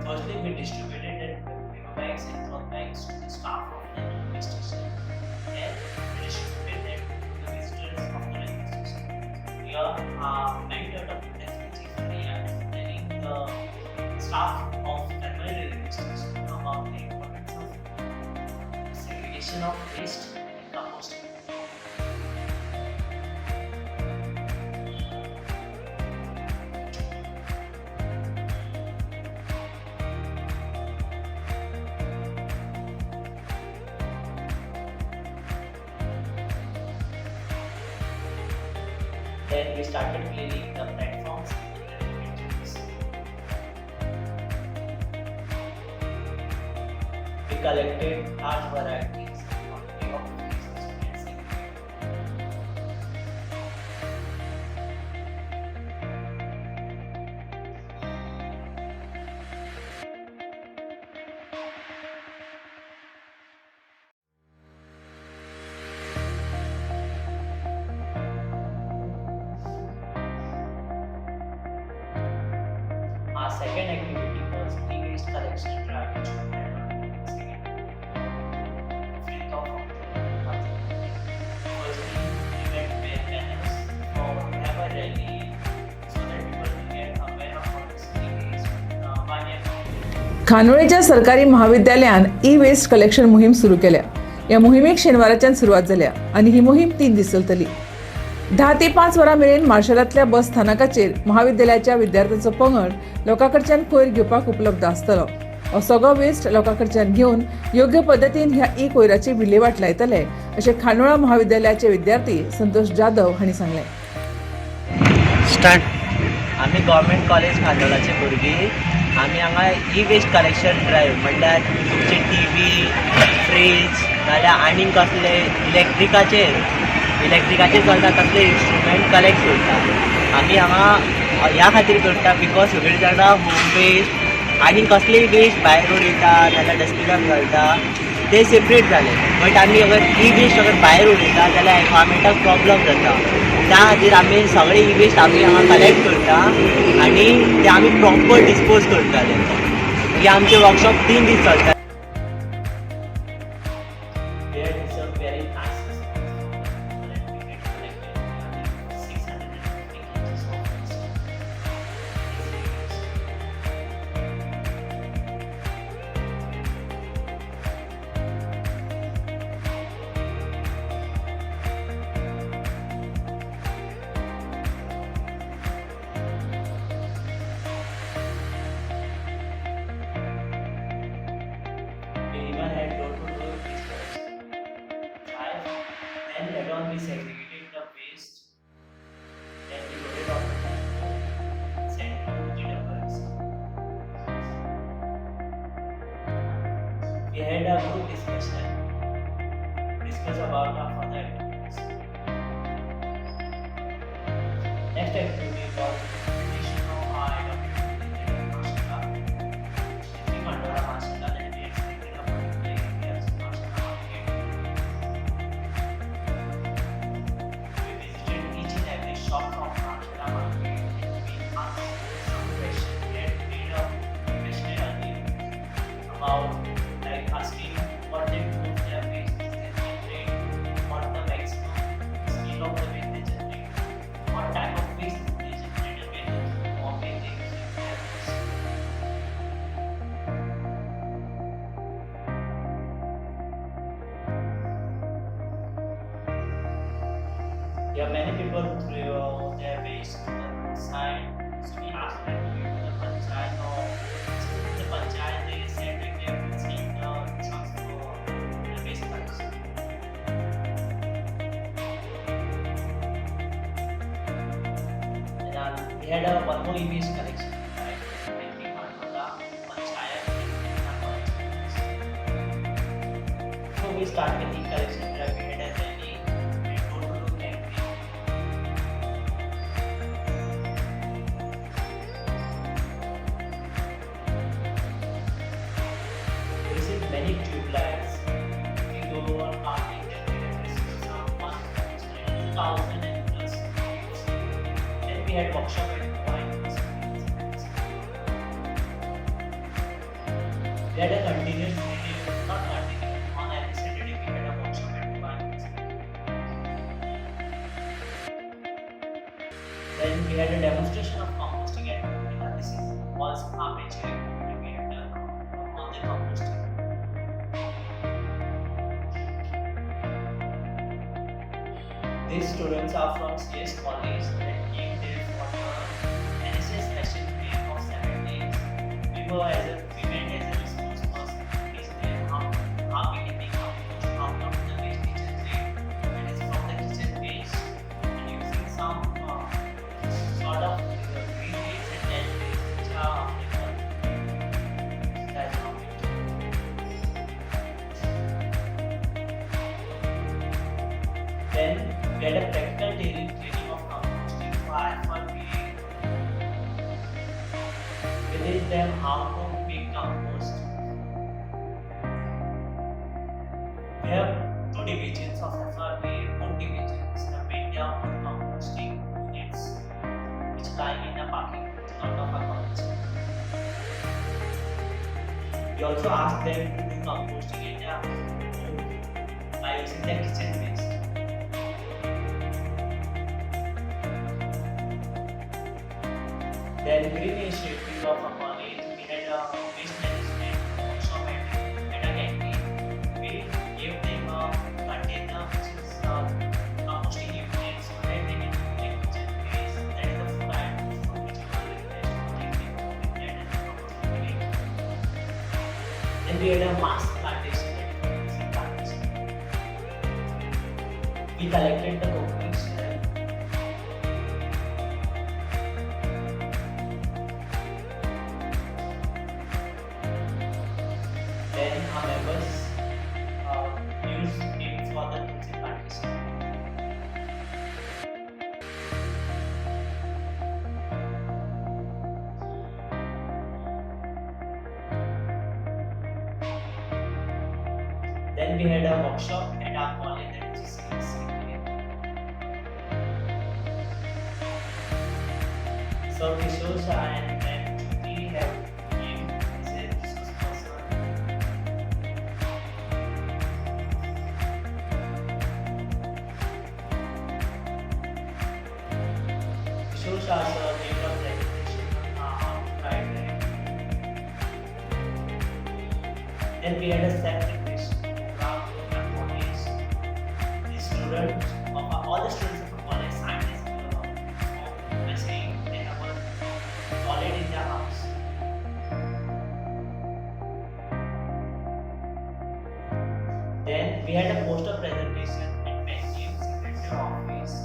Firstly, we distributed paper bags and cloth bags to the staff of the railway station, and we distributed them to the visitors of the railway station. Here, many types of protections are telling the staff of the railway station about the importance of segregation of waste and composting. Then we started cleaning the platforms and the railway trains. We collected large varieties of waste, as you can see. Our second activity was e-waste collection drive, which we had on 5th of October. Firstly, we went with banners for Never Rally so that people will get aware of what is e-waste. Why they are खानोळेच्या सरकारी महाविद्यालयान ई waste collection मोहीम सुरू केल्या. या मोहिमेक शेनवाराच्यान सुरवात जाल्या आणि ही मोहीम 3 दीस चलतली. 10 ते 5 वरां मेरेन मार्शलांतल्या बस स्थानकाचेर महाविद्यालयाच्या विद्यार्थ्यांचो पंगड लोकांकडच्यान कोयर घेवपाक उपलब्ध आसतलो. हो सगळो वेस्ट लोकांकडच्यान घेवन योग्य पद्दतीन ह्या ई कोयराची विल्हेवाट लायतले अशें खानोळा महाविद्यालयाचे विद्यार्थी संतोष जाधव हांणी सांगलें. आमी गव्हर्मेंट कॉलेज खानोळाचे भुरगीं आमी हांगा ई वेस्ट कलेक्शन ड्रायव्ह म्हणल्यार तुमचे टीव्ही, फ्रीज नाल्यार आनीक कसले इलेक्ट्रिकाचेर चलता तसले इंस्ट्रुमेंट कलेक्ट करता. आमी हांगा ह्या खातीर करता बिकॉज सगळीं जाणां होम वेस्ट आनी कसलेय वेस्ट भायर उडयता नाल्यार डस्टबिनान घालता ते सेपरेट जाले. बट आमी अगर ई वेस्ट अगर भायर उडयता जाल्यार एनवायरमेंटाक प्रॉब्लम जाता. त्या खातीर आमी सगळे ई वेस्ट आमी हांगा कलेक्ट करता आनी ते आमी प्रॉपर डिस्पोज करताले. हे आमचे वर्कशॉप 3 दीस चलता. We had received very nice response from the people, and we had collected nearly 650 kgs of waste. We even had door-to-door dispatch drive. Then later on we segregated the waste. Then we loaded on the transport and sent to GWS. We had a group discussion to discuss about our further activities. Next activity was presentation of our adopted Mashallah. Shri Mandora Mashallah that we had selected a particular areas Mashallah market. We visited each and every shop of Mashallah market and we asked some questions. We had made a questionnaire about like asking what they do with their waste, they generate, what the maximum scale of the waste they generate, what type of waste they generate, and when they use their waste. Yeah, many people threw their waste to the side, so we asked them to go to the panchayat or the panchayat they said that they will send the trucks for the waste collection. And we had one more e-waste collection, right? When we went to the panchayat and so we started the collection drive. We had a rally and door-to-door campaign. We received many tube lights. We go on our internet and received some 1,000 and plus units. Then we had workshop at Hawaii. We had a continuous meeting, not continuous, on every Saturday we had a workshop at Dubai. Then we had a demonstration of composting at Dubai. This was amateur activity we had done on the composting. These students are from CS College that came there for the NSS special training of 7 days. We went as a resource person to teach them how we can make compost out of the waste kitchen tray, that is from the kitchen waste, and using some sort of green waste and dead waste which are available. That's how we do. Then we had a practical training of composting for PA. We teach them how to make compost. We have two divisions of FRPA, both divisions, the media and composting units, which lie in the parking lot of our college. We also ask them to do composting in their home by using their kitchen waste. Then green initiative of a college, we had a waste management workshop at a canteen. We gave them a container which is composting unit so that they can take kitchen waste, that is the food items from which you are request to take them with that as a composting unit. Then we had a mass plantation at plantation. We collected the coconut shell. Then our members use it for the tulsi plantation. Then we had a workshop at our college that is CCA. So Kishore Shah and Jyoti have came as a resource person. Kishore Shah sir gave a presentation on Friday. Then we had a self-reflection program for these students, all the students of the college signed this by saying they have a toilet in their house. Then we had a poster presentation at Benjamin Secretary Office.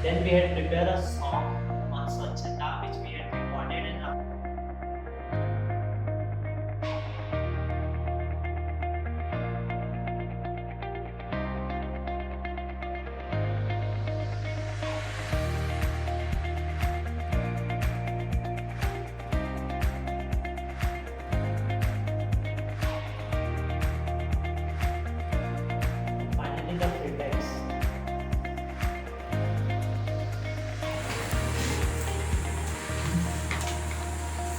Then we had prepared a song on Swachhata which we had recorded and finally the feedbacks.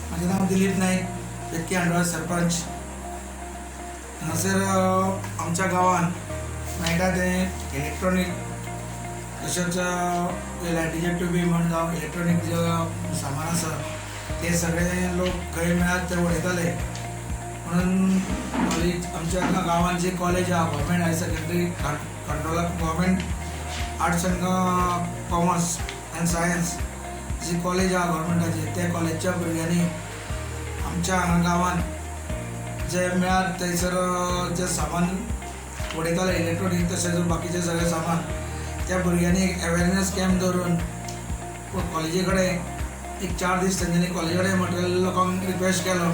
माझे नाव दिलीप नाईक, व्यक्ती अंडवा सरपंच. हांगासर आमच्या गांवांत मेळटा ते electronic तशेंच लायटीचे ट्यूबी म्हण जावं इलेक्ट्रॉनीक जे सामान आसा ते सगळे लोक खंय मेळत ते उडयताले. म्हणून कॉलेज आमच्या गांवांत जी कॉलेज आहा government higher secondary control government arts and commerce and science जी कॉलेज आहा गव्हर्मेंटाची त्या कॉलेजच्या भुरग्यांनी आमच्या हांगा गांवांत जे मेळत थंयसर जे सामान उडयताले इलेक्ट्रॉनीक तशेंच बाकीचे सगळे सामान त्या भुरग्यांनी एक अवेरनेस कॅम्प दवरून कॉलेजी कडेन एक 4 दीस तेंच्यांनी कॉलेजी कडेन मटेरियल लोकांक रिक्वेस्ट केलो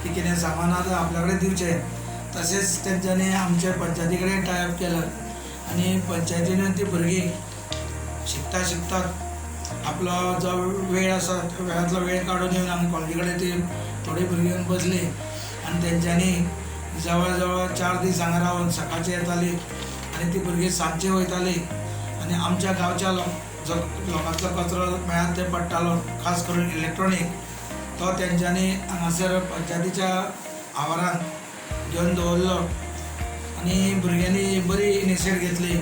की कितें सामान आसा आपल्या कडेन दिवचें. तशेंच तेंच्यांनी आमचे पंचायती कडेन टायअप केलं आनी पंचायतीन ती भुरगीं शिकता शिकता आपलो जो वेळ आसा तो वेळांतलो वेळ काडून येवन आमी कॉलेजी कडेन ती थोडी भुरगीं येवन बसली आनी तेंच्यांनी जवळ जवळ 4 दीस हांगा रावन सकाळचे येताली आनी ती भुरगीं सांजचे वयताली आनी आमच्या गांवच्या लोकांचो कचरो मेळत ते पडटालो, खास करून इलेक्ट्रॉनीक, तो तेंच्यांनी हांगासर पंचायतीच्या आवारांत घेवन दवरलो आनी भुरग्यांनी बरी इनिशिएट घेतली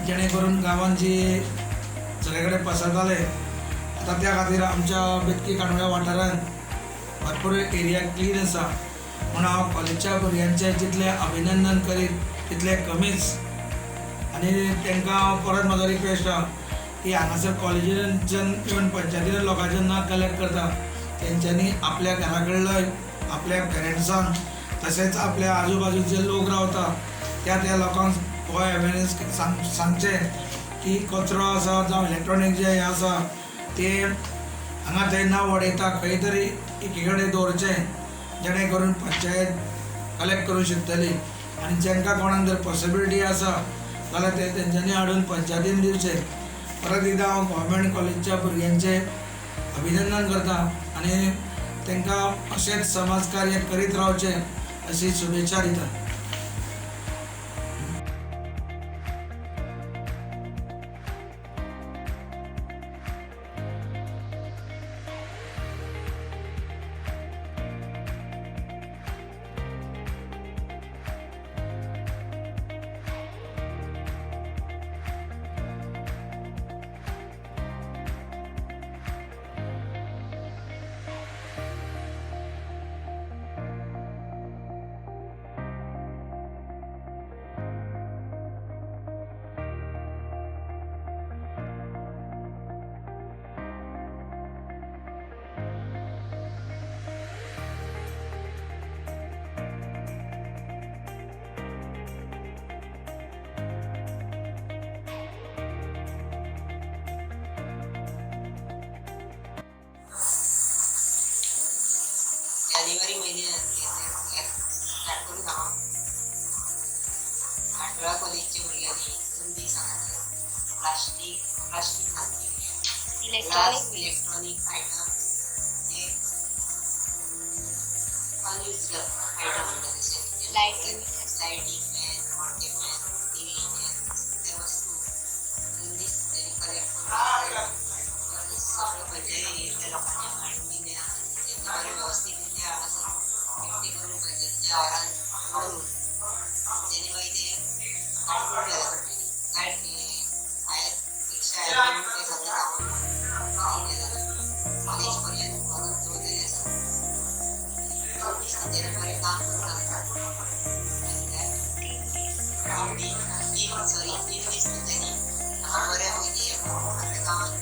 जेणे करून गांवांत जी सगळे कडेन पसरताले. आतां त्या खातीर आमच्या बेतकी कांडोळ्या वाठारांत भरपूर एरिया क्लीन आसा. म्हूण हांव कॉलेजच्या भुरग्यांचें जितलें अभिनंदन करीत तितलें कमीच. आनी तांकां परत म्हजो रिक्वेस्ट आहा की हांगासर कॉलेजीन इवन पंचायतीन लोकांचें नांव कलेक्ट करता तेंच्यांनी आपल्या घरा कडलोय आपल्या पेरंट्सांक तशेंच आपल्या आजूबाजूक जे लोक रावता त्या लोकांक हो अवेरनेस सांगचें की कचरो आसा जावं इलेक्ट्रॉनीक जे आसा ते हांगा थंय ना उडयता खंय तरी एकी कडेन दवरचें जेणे करून पंचायत कलेक्ट करूंक शकतली. आनी जेंकां कोणाक जर पॉसिबिलिटी आसा जाल्यार ते तेंच्यांनी हाडून पंचायतीन दिवचें. परत एकदां हांव गव्हर्मेंट कॉलेजच्या भुरग्यांचें अभिनंदन करता आनी तांकां अशेंच समाजकार्य करीत रावचें अशी शुभेच्छा दिता. जानेवारी महिन्यात स्टार्ट करून हांव कांडोळा कॉलेजच्या भुरग्यांनी संदेश सांगता प्लास्टीक इलेक्ट्रॉनिक आयटम हे अनयुज्ड आयटम म्हणटा तशें लायटींग फॅन मोटे फॅन टीवी ते वस्तू संदेश त्यांनी कलेक्ट करून सगळे पंचायतीच्या लोकांच्या हाडून दिल्या बरें वेवस्थीत रित्या हांगासर एकठी करून पंचायतीच्या आवारांत दवरून जेणे मागीर ते काडून गेले पडटली भायर रिक्षा येवन ते सगळें रावून कॉलेज पर्यंत व्हरून दवरलेले आसा. तेणे बरें काम करून तीन दीस तेंच्यांनी हांगा बऱ्या पैकी आपल्या गांवांत